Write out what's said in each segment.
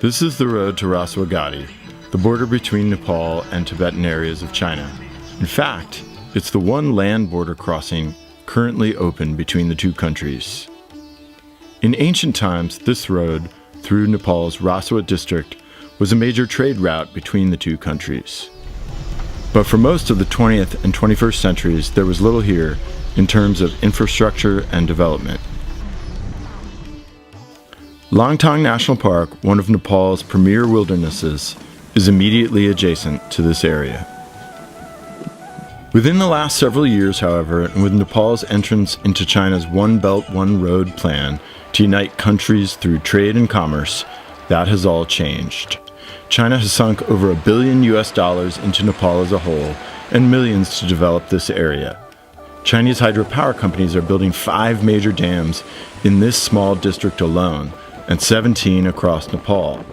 This is the road to Rasuwagadhi, the border between Nepal and Tibetan areas of China. In fact, it's the one land border crossing currently open between the two countries. In ancient times, this road through Nepal's Rasuwa district was a major trade route between the two countries. But for most of the 20th and 21st centuries, there was little here in terms of infrastructure and development. Langtang National Park, one of Nepal's premier wildernesses, is immediately adjacent to this area. Within the last several years, however, and with Nepal's entrance into China's One Belt, One Road plan to unite countries through trade and commerce, that has all changed. China has sunk over $1 billion into Nepal as a whole, and millions to develop this area. Chinese hydropower companies are building 5 major dams in this small district alone, and 17 across Nepal.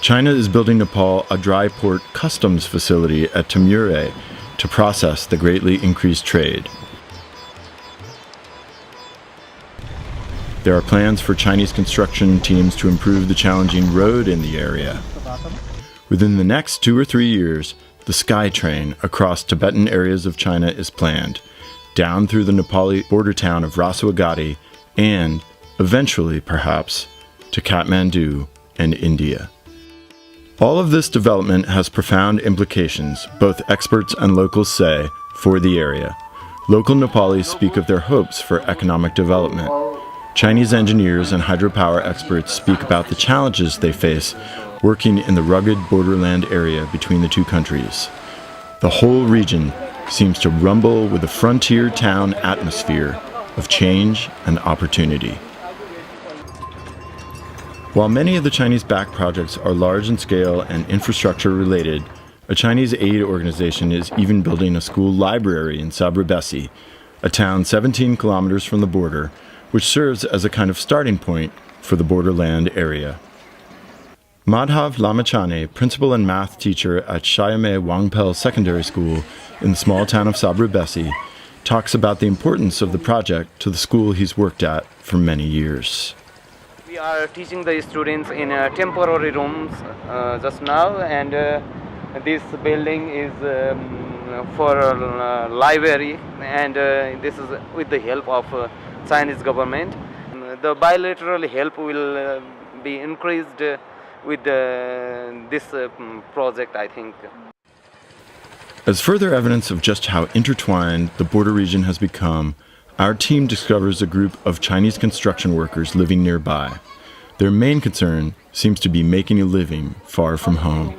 China is building Nepal a dry port customs facility at Tamure to process the greatly increased trade. There are plans for Chinese construction teams to improve the challenging road in the area. Within the next 2 or 3 years, the Sky Train across Tibetan areas of China is planned, down through the Nepali border town of Rasuwagadhi, and, eventually perhaps, to Kathmandu and India. All of this development has profound implications, both experts and locals say, for the area. Local Nepalis speak of their hopes for economic development. Chinese engineers and hydropower experts speak about the challenges they face working in the rugged borderland area between the two countries. The whole region seems to rumble with a frontier town atmosphere of change and opportunity. While many of the Chinese-backed projects are large in scale and infrastructure related, a Chinese aid organization is even building a school library in Sabrabesi, a town 17 kilometers from the border, which serves as a kind of starting point for the borderland area. Madhav Lamachane, principal and math teacher at Shayame Wangpel Secondary School in the small town of Sabrabesi, talks about the importance of the project to the school he's worked at for many years. We are teaching the students in temporary rooms just now, and this building is for a library, and this is with the help of Chinese government. The bilateral help will be increased with this project, I think. As further evidence of just how intertwined the border region has become, our team discovers a group of Chinese construction workers living nearby. Their main concern seems to be making a living far from home.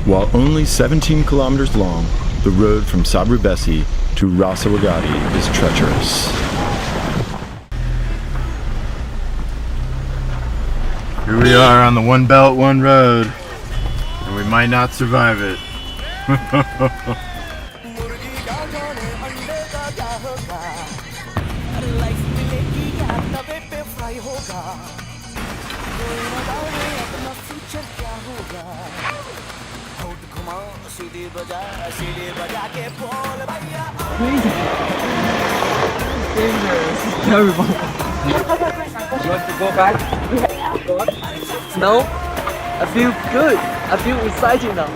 While only 17 kilometers long, the road from Sabrabesi to Rasuwagadhi is treacherous. Here we are on the One Belt, One Road, and we might not survive it. Dangerous. Terrible. You want to go back? No. I feel good. I feel excited now.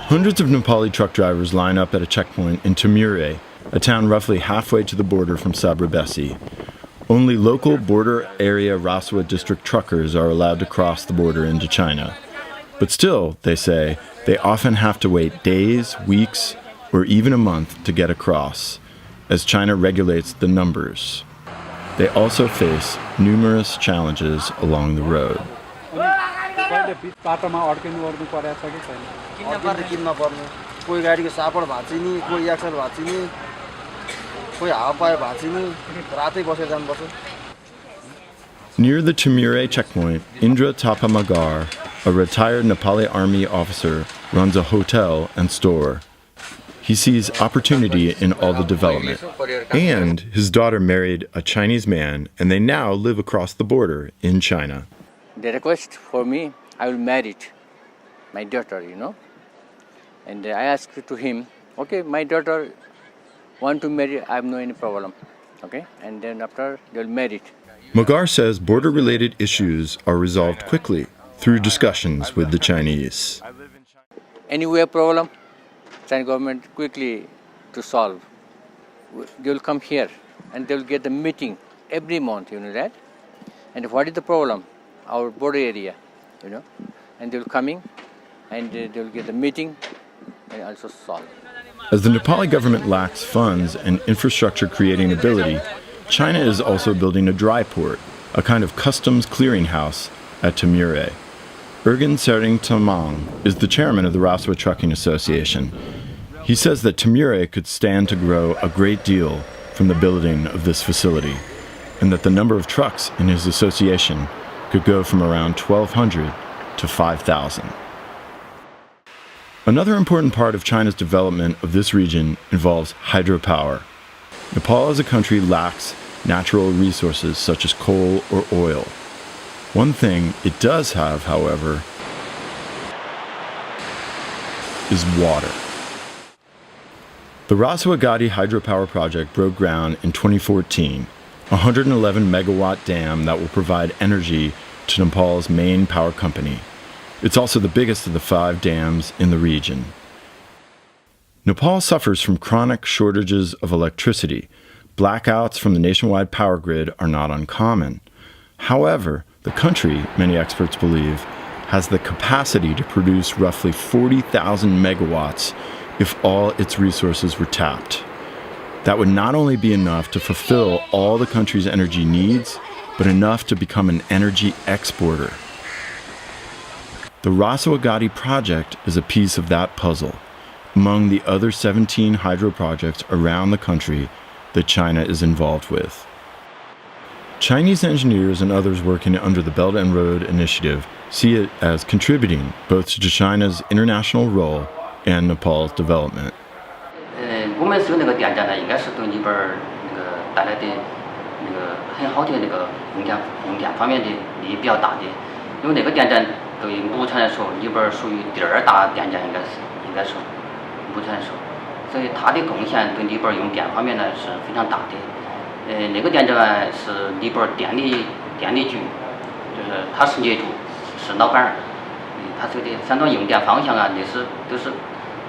Hundreds of Nepali truck drivers line up at a checkpoint in Tamure, a town roughly halfway to the border from Sabrabesi. Only local border area Rasuwa district truckers are allowed to cross the border into China. But still, they say, they often have to wait days, weeks, or even a month to get across, as China regulates the numbers. They also face numerous challenges along the road. Near the Timure checkpoint, Indra Tapamagar, a retired Nepali army officer, runs a hotel and store. He sees opportunity in all the development. And his daughter married a Chinese man, and they now live across the border in China. The request for me, I will marry my daughter, And I asked to him, okay, my daughter want to marry, I have no any problem. Okay, and then after they'll marry. Magar says border-related issues are resolved quickly through discussions with the Chinese. Anywhere problem, Chinese government quickly to solve. They will come here and they will get the meeting every month, that. And what is the problem? Our border area, And they will coming and they will get the meeting and also solve. As the Nepali government lacks funds and infrastructure creating ability, China is also building a dry port, a kind of customs clearinghouse at Timure. Ergen Sering Tamang is the chairman of the Rasuwa Trucking Association. He says that Timure could stand to grow a great deal from the building of this facility, and that the number of trucks in his association could go from around 1,200 to 5,000. Another important part of China's development of this region involves hydropower. Nepal as a country lacks natural resources such as coal or oil. One thing it does have, however, is water. The Rasuwagadhi hydropower project broke ground in 2014, a 111 megawatt dam that will provide energy to Nepal's main power company. It's also the biggest of the 5 dams in the region. Nepal suffers from chronic shortages of electricity. Blackouts from the nationwide power grid are not uncommon. However, the country, many experts believe, has the capacity to produce roughly 40,000 megawatts if all its resources were tapped. That would not only be enough to fulfill all the country's energy needs, but enough to become an energy exporter. The Rasuwagadhi project is a piece of that puzzle, among the other 17 hydro projects around the country that China is involved with. Chinese engineers and others working under the Belt and Road Initiative see it as contributing both to China's international role and Nepal's development. 我们是那个电站呢，应该是对那边带来的很好的用电方面的利益比较大的，因为那个电站对目前来说，那边属于第2大电站，应该说目前来说，所以它的贡献对那边用电方面呢是非常大的。那个电站是那边电力局，就是它是业主，是老板，它这个相当用电方向啊，那是都是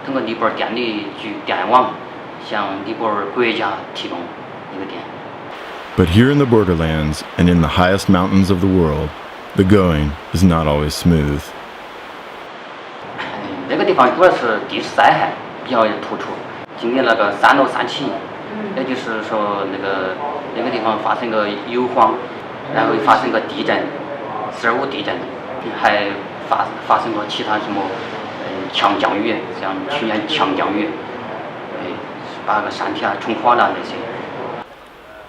通过那边电力局电网。 But here in the borderlands and in the highest mountains of the world, the going is not always smooth. 那个地方主要是地质灾害比较突出，今年那个3楼3起，也就是说那个地方发生个油荒，然后发生个地震，4.5地震，还发生过其他什么强降雨，像去年强降雨。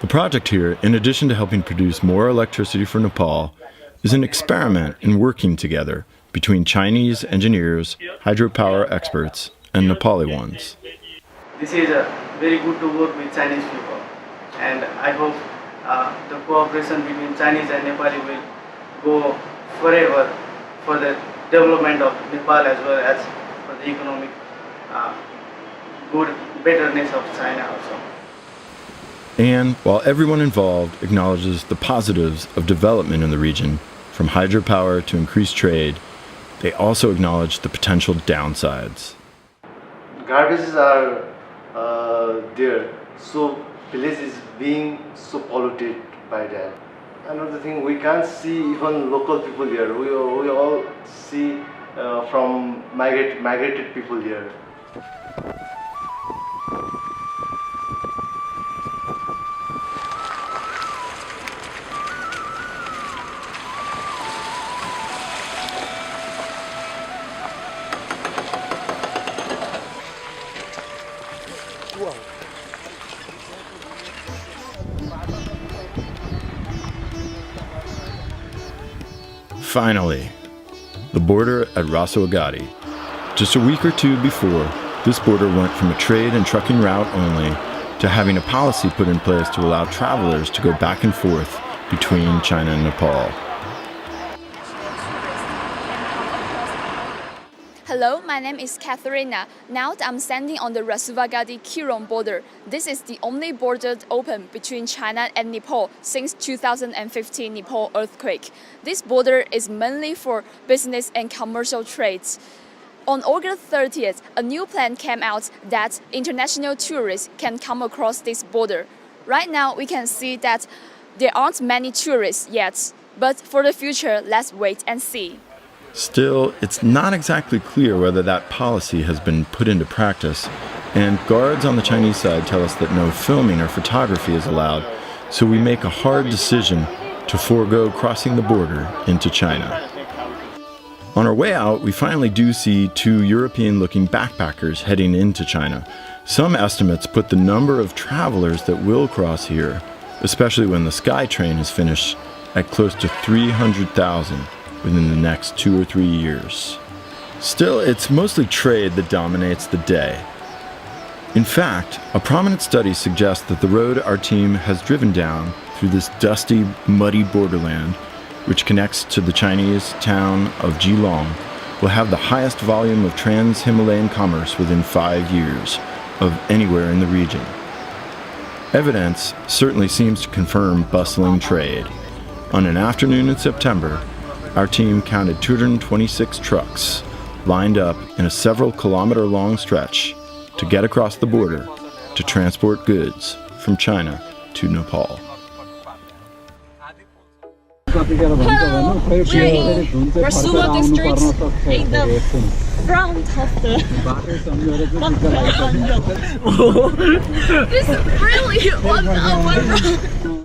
The project here, in addition to helping produce more electricity for Nepal, is an experiment in working together between Chinese engineers, hydropower experts, and Nepali ones. This is very good to work with Chinese people, and I hope the cooperation between Chinese and Nepali will go forever for the development of Nepal as well as for the economic good betterness of China also. And while everyone involved acknowledges the positives of development in the region, from hydropower to increased trade, they also acknowledge the potential downsides. Garbages are there, so village is being so polluted by that. Another thing, we can't see even local people here. We all see from migrated people here. Finally, the border at Rasuwagadhi. Just a week or two before, this border went from a trade and trucking route only to having a policy put in place to allow travelers to go back and forth between China and Nepal. Hello, my name is Katharina. Now I'm standing on the Rasuwagadhi-Kirong border. This is the only border open between China and Nepal since 2015 Nepal earthquake. This border is mainly for business and commercial trades. On August 30th, a new plan came out that international tourists can come across this border. Right now, we can see that there aren't many tourists yet, but for the future, let's wait and see. Still, it's not exactly clear whether that policy has been put into practice, and guards on the Chinese side tell us that no filming or photography is allowed, so we make a hard decision to forego crossing the border into China. On our way out, we finally do see two European-looking backpackers heading into China. Some estimates put the number of travelers that will cross here, especially when the SkyTrain is finished, at close to 300,000. Within the next 2 or 3 years. Still, it's mostly trade that dominates the day. In fact, a prominent study suggests that the road our team has driven down through this dusty, muddy borderland, which connects to the Chinese town of Geelong, will have the highest volume of trans-Himalayan commerce within 5 years of anywhere in the region. Evidence certainly seems to confirm bustling trade. On an afternoon in September, our team counted 226 trucks lined up in a several-kilometer-long stretch to get across the border to transport goods from China to Nepal. Hello, we're in Rasuwagadhi streets in the front of the This is really 1 hour.